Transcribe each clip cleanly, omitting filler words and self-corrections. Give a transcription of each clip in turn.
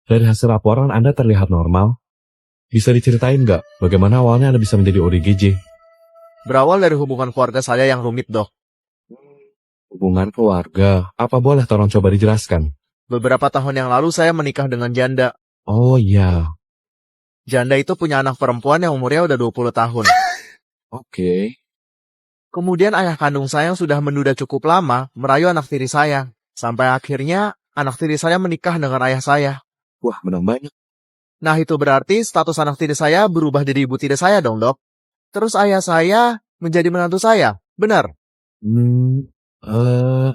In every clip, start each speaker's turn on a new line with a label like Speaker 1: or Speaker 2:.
Speaker 1: Dari hasil laporan Anda terlihat normal. Bisa diceritain nggak bagaimana awalnya Anda bisa menjadi ODGJ?
Speaker 2: Berawal dari hubungan keluarga saya yang rumit, Dok.
Speaker 1: Hubungan keluarga, apa boleh tolong coba dijelaskan?
Speaker 2: Beberapa tahun yang lalu saya menikah dengan janda.
Speaker 1: Oh iya,
Speaker 2: Janda itu punya anak perempuan yang umurnya udah 20 tahun.
Speaker 1: oke.
Speaker 2: Kemudian ayah kandung saya yang sudah menduda cukup lama merayu anak tiri saya. Sampai akhirnya anak tiri saya menikah dengan ayah saya.
Speaker 1: Wah, menang banyak.
Speaker 2: Nah itu berarti status anak tiri saya berubah dari ibu tiri saya dong, Dok. Terus ayah saya menjadi menantu saya, benar?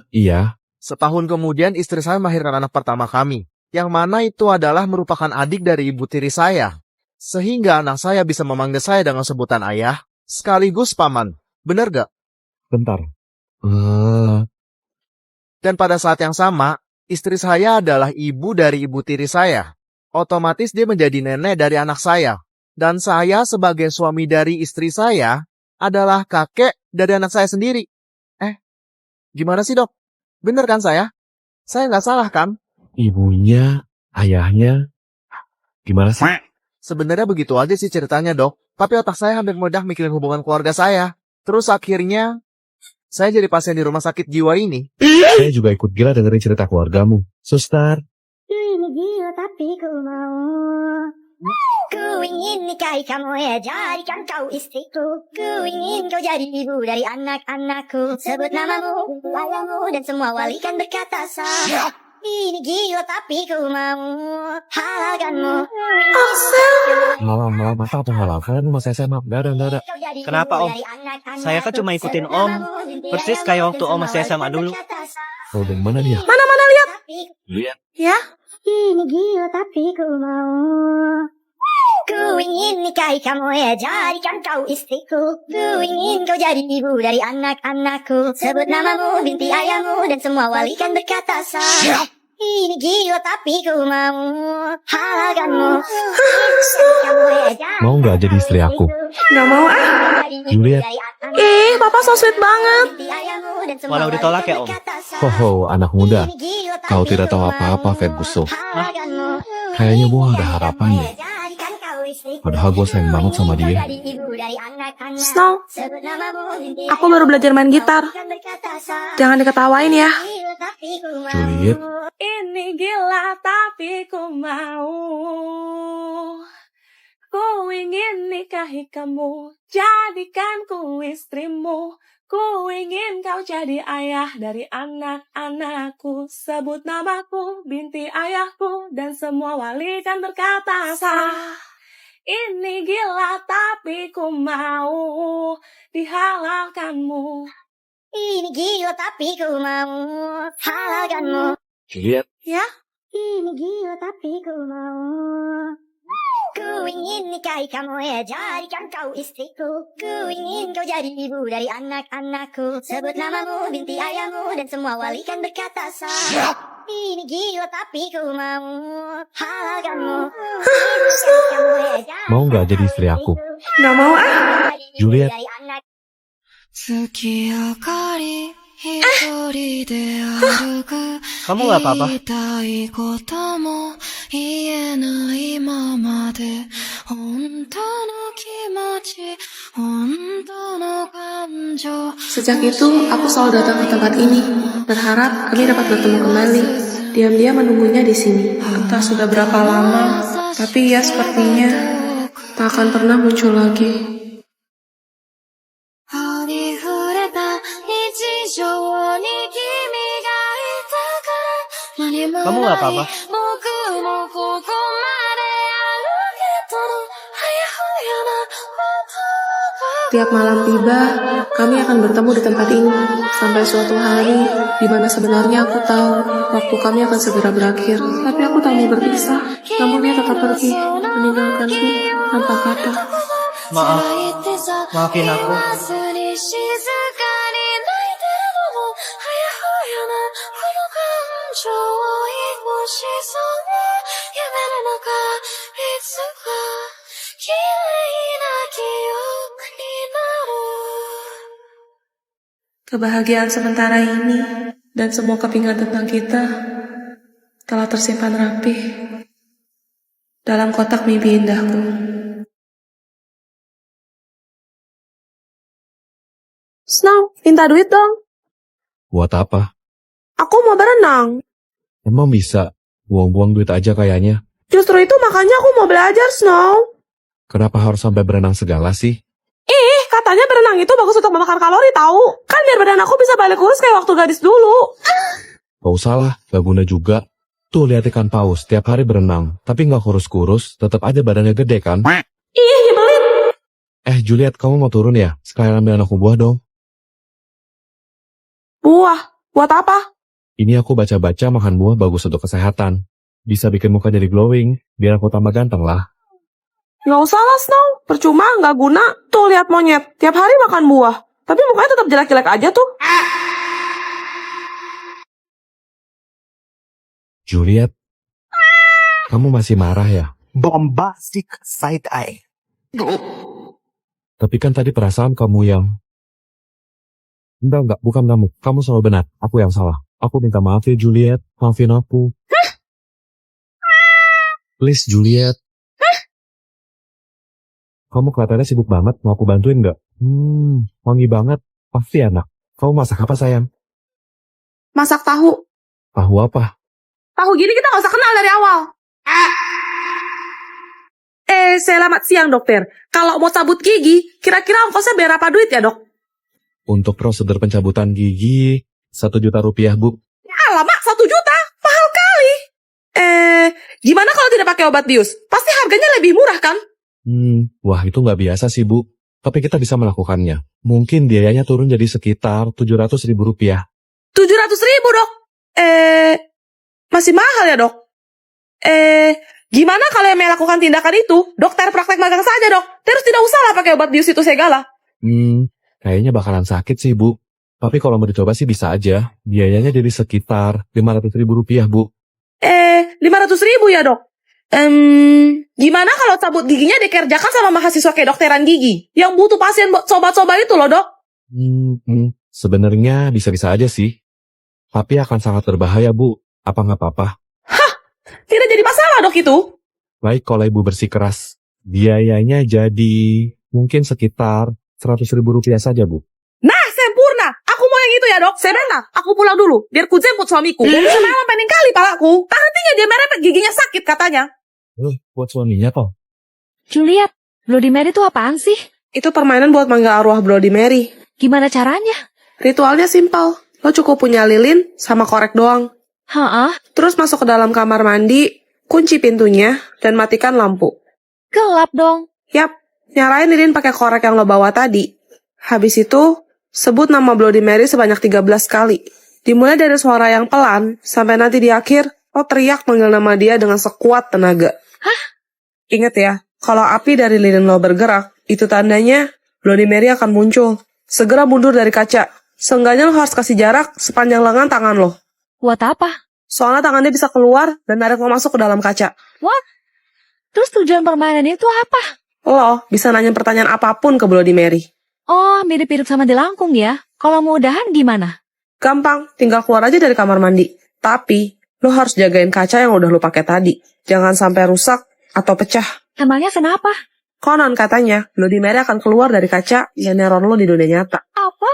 Speaker 1: Iya.
Speaker 2: Setahun kemudian istri saya melahirkan anak pertama kami, yang mana itu adalah merupakan adik dari ibu tiri saya. Sehingga anak saya bisa memanggil saya dengan sebutan ayah, sekaligus paman. Benar gak?
Speaker 1: Bentar.
Speaker 2: Dan pada saat yang sama, istri saya adalah ibu dari ibu tiri saya. Otomatis dia menjadi nenek dari anak saya. Dan saya sebagai suami dari istri saya adalah kakek dari anak saya sendiri. Gimana sih, Dok? Bener kan saya? Saya nggak salah kan?
Speaker 1: Ibunya, ayahnya, gimana sih?
Speaker 2: Sebenarnya begitu aja sih ceritanya, Dok. Tapi otak saya hampir mudah mikirin hubungan keluarga saya. Terus akhirnya, saya jadi pasien di rumah sakit jiwa ini.
Speaker 1: Saya juga ikut gila dengerin cerita keluargamu. Suster.
Speaker 3: Ini gila tapi ku mau. Ku ingin nikahi kamu ya, jadikan kau istriku. Ku ingin kau jadi ibu dari anak-anakku. Sebut namamu, ayahmu, dan semua wali kan berkata sah. Ini gila tapi ku mau halalkanmu.
Speaker 1: Halal, masa apa halal? Kalian masih SMA, nggak ada.
Speaker 4: Kenapa, Om? Saya kan cuma ikutin Om. Persis kayak waktu Om masih SMA dulu.
Speaker 1: Oh, dari mana dia?
Speaker 5: Mana lihat?
Speaker 1: Lihat.
Speaker 5: Ya?
Speaker 3: Ini gila tapi ku mau. Ku ingin nikahi kamu ya, jadikan kau istriku. Ku ingin kau jadi ibu dari anak-anakku. Sebut namamu, binti ayahmu, dan semua wali kan berkata sah. Ini gila tapi ku mau halalkanmu.
Speaker 1: Mau nggak jadi istri aku?
Speaker 5: Nggak mau ah.
Speaker 1: Juliet.
Speaker 5: Papa so sweet banget.
Speaker 4: Walau ditolak ya, Om.
Speaker 1: Ho, anak muda. Kau tidak tahu apa-apa, Ferguson. Kayaknya gue ada harapan deh. Padahal gue sayang banget sama dia.
Speaker 5: Snow, aku baru belajar main gitar. Jangan diketawain ya.
Speaker 1: Juliet.
Speaker 5: Ini gila tapi ku mau. Ku ingin nikahi kamu, jadikan ku istrimu. Ku ingin kau jadi ayah dari anak-anakku. Sebut namaku, binti ayahku, dan semua wali kan berkata sah. Ini gila tapi ku mau dihalalkanmu.
Speaker 3: Ini gila tapi ku mau halalkanmu.
Speaker 1: Juliet.
Speaker 5: Ya?
Speaker 3: Ini gila tapi ku mau. Ku ingin nikahi kamu ya, jadikan kau istriku. Ku ingin kau jadi ibu dari anak-anakku. Sebut namamu, binti ayahmu, dan semua wali kan berkata sah. Ini gila tapi ku mau halalkanmu.
Speaker 1: Mau nggak jadi istri aku?
Speaker 5: Nggak mau ah.
Speaker 1: Juliet.
Speaker 4: Kamu nggak apa-apa?
Speaker 6: Sejak itu, aku selalu datang ke tempat ini, berharap kami dapat bertemu kembali. Diam-diam menunggunya di sini. Entah sudah berapa lama, tapi ia sepertinya tak akan pernah muncul lagi.
Speaker 4: Kamu nggak apa-apa?
Speaker 6: Tiap malam tiba, kami akan bertemu di tempat ini. Sampai suatu hari, di mana sebenarnya aku tahu waktu kami akan segera berakhir. Tapi aku tak mau berpisah, namun dia tetap pergi, meninggalkanku tanpa kata.
Speaker 4: Maafin aku.
Speaker 6: Kebahagiaan sementara ini dan semua kepingan tentang kita telah tersimpan rapi dalam kotak mimpi indahku. Snow, minta duit dong.
Speaker 1: Buat apa?
Speaker 6: Aku mau berenang.
Speaker 1: Emang bisa? Buang-buang duit aja kayaknya.
Speaker 6: Justru itu makanya aku mau belajar, Snow.
Speaker 1: Kenapa harus sampai berenang segala sih?
Speaker 6: Katanya berenang itu bagus untuk membakar kalori tahu. Kan biar badan aku bisa balik kurus kayak waktu gadis dulu.
Speaker 1: Gak usah lah, gak guna juga. Tuh lihat ikan paus, tiap hari berenang. Tapi gak kurus-kurus, tetap aja badannya gede kan?
Speaker 6: Ih, nyebelin.
Speaker 1: Juliet, kamu mau turun ya? Sekalian ambil aku buah dong.
Speaker 6: Buah? Buat apa?
Speaker 1: Ini aku baca-baca makan buah bagus untuk kesehatan. Bisa bikin muka jadi glowing, biar aku tambah ganteng lah.
Speaker 6: Nggak usah lah, Snow. Percuma, nggak guna. Tuh, lihat monyet. Tiap hari makan buah. Tapi mukanya tetap jelek-jelek aja tuh.
Speaker 1: Juliet, kamu masih marah ya?
Speaker 4: Bombastic side eye.
Speaker 1: Tapi kan tadi perasaan kamu yang... Enggak, bukan kamu. Kamu selalu benar. Aku yang salah. Aku minta maaf ya, Juliet. Maafin aku. Please, Juliet. Kamu kelihatannya sibuk banget. Mau aku bantuin nggak? Wangi banget. Pasti enak. Kamu masak apa, sayang?
Speaker 6: Masak tahu.
Speaker 1: Tahu apa?
Speaker 6: Tahu gini kita nggak usah kenal dari awal. Selamat siang, dokter. Kalau mau cabut gigi, kira-kira ongkosnya berapa duit ya, dok?
Speaker 1: Untuk prosedur pencabutan gigi, 1 juta rupiah, Bu.
Speaker 6: Alamak, 1 juta? Mahal kali. Gimana kalau tidak pakai obat bius? Pasti harganya lebih murah, kan?
Speaker 1: Wah itu nggak biasa sih, Bu. Tapi kita bisa melakukannya. Mungkin biayanya turun jadi sekitar 700.000 rupiah.
Speaker 6: 700.000, dok. Masih mahal ya, dok? Gimana kalau yang melakukan tindakan itu, dokter praktek magang saja, dok? Terus tidak usah lah pakai obat bius itu segala.
Speaker 1: Kayaknya bakalan sakit sih, Bu. Tapi kalau mau dicoba sih bisa aja. Biayanya jadi sekitar 500.000 rupiah, Bu.
Speaker 6: 500.000 ya, dok? Gimana kalau cabut giginya dikerjakan sama mahasiswa kedokteran gigi? Yang butuh pasien buat coba-coba itu loh, dok.
Speaker 1: Sebenarnya bisa-bisa aja sih. Tapi akan sangat berbahaya, Bu. Apa nggak apa-apa?
Speaker 6: Tidak jadi masalah, dok, itu.
Speaker 1: Baik kalau Ibu bersikeras. Biayanya jadi mungkin sekitar 100.000 rupiah saja, Bu.
Speaker 6: Nah, sempurna. Aku mau yang itu ya, dok. Sebentar, aku pulang dulu. Biar ku jemput suamiku. Semalam pening kali palaku. Tak hentinya dia merepet giginya sakit katanya.
Speaker 1: Buat suaminya toh.
Speaker 5: Juliet, Bloody Mary itu apaan sih?
Speaker 6: Itu permainan buat manggil arwah Bloody Mary.
Speaker 5: Gimana caranya?
Speaker 6: Ritualnya simpel. Lo cukup punya lilin sama korek doang. Terus masuk ke dalam kamar mandi, kunci pintunya, dan matikan lampu.
Speaker 5: Gelap dong.
Speaker 6: Yap, nyalain lilin pakai korek yang lo bawa tadi. Habis itu, sebut nama Bloody Mary sebanyak 13 kali. Dimulai dari suara yang pelan, sampai nanti di akhir, lo teriak manggil nama dia dengan sekuat tenaga. Ingat ya, kalau api dari lilin lo bergerak, itu tandanya Bloody Mary akan muncul. Segera mundur dari kaca. Seenggaknya lo harus kasih jarak sepanjang lengan tangan lo.
Speaker 5: Buat apa?
Speaker 6: Soalnya tangannya bisa keluar dan narik lo masuk ke dalam kaca.
Speaker 5: What? Terus tujuan permainan itu apa?
Speaker 6: Lo bisa nanya pertanyaan apapun ke Bloody Mary.
Speaker 5: Oh, mirip-mirip sama dilangkung ya. Kalau mau udahan gimana?
Speaker 6: Gampang, tinggal keluar aja dari kamar mandi. Tapi, lo harus jagain kaca yang udah lo pakai tadi. Jangan sampai rusak atau pecah.
Speaker 5: Emangnya kenapa?
Speaker 6: Konon katanya, Bloody Mary akan keluar dari kaca yang neror lo di dunia nyata.
Speaker 5: Apa?